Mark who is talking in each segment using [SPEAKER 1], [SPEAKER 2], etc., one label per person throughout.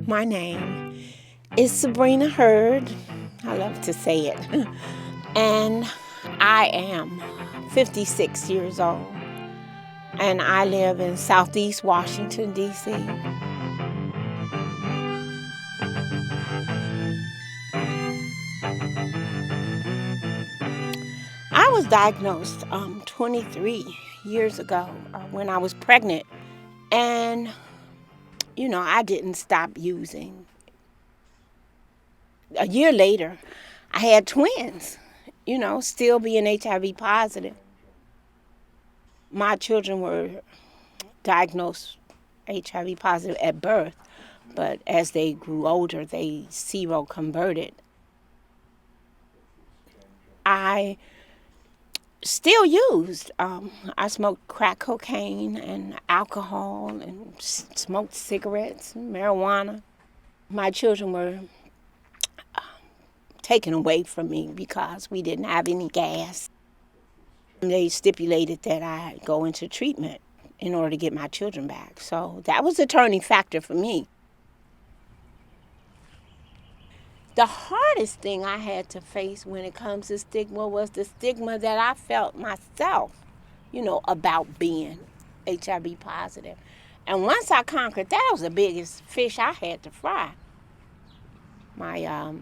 [SPEAKER 1] My name is Sabrina Hurd. I love to say it. And I am 56 years old. And I live in Southeast Washington, D.C. I was diagnosed 23 years ago when I was pregnant. And, I didn't stop using. A year later, I had twins, still being HIV positive. My children were diagnosed HIV positive at birth, but as they grew older, they seroconverted. I still used. I smoked crack cocaine and alcohol and smoked cigarettes and marijuana. My children were taken away from me because we didn't have any gas. They stipulated that I go into treatment in order to get my children back. So that was a turning factor for me. The hardest thing I had to face when it comes to stigma was the stigma that I felt myself, about being HIV positive. And once I conquered that, was the biggest fish I had to fry. My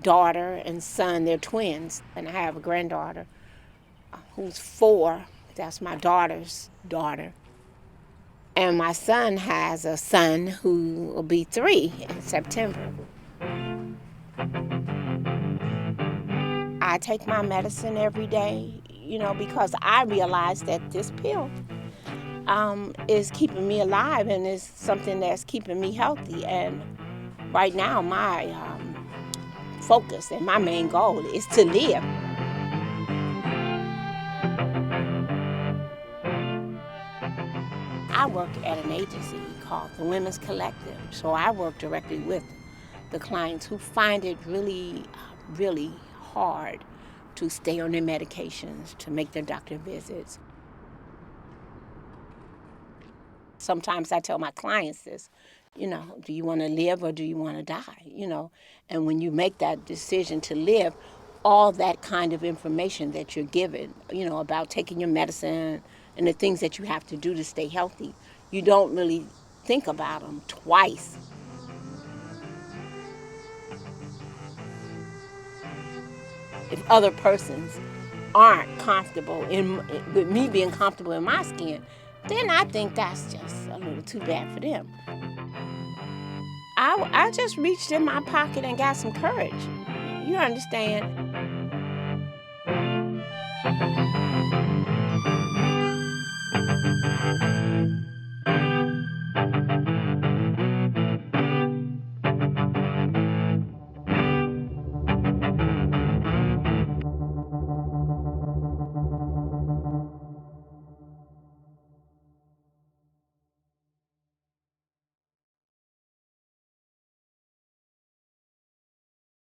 [SPEAKER 1] daughter and son, they're twins, and I have a granddaughter who's 4. That's my daughter's daughter. And my son has a son who will be 3 in September. I take my medicine every day, because I realize that this pill is keeping me alive and is something that's keeping me healthy. And right now, my focus and my main goal is to live. I work at an agency called the Women's Collective, so I work directly with the clients who find it really, really hard to stay on their medications, to make their doctor visits. Sometimes I tell my clients this, do you want to live or do you want to die? And when you make that decision to live, all that kind of information that you're given, about taking your medicine and the things that you have to do to stay healthy, you don't really think about them twice. If other persons aren't comfortable with me being comfortable in my skin, then I think that's just a little too bad for them. I just reached in my pocket and got some courage. You understand?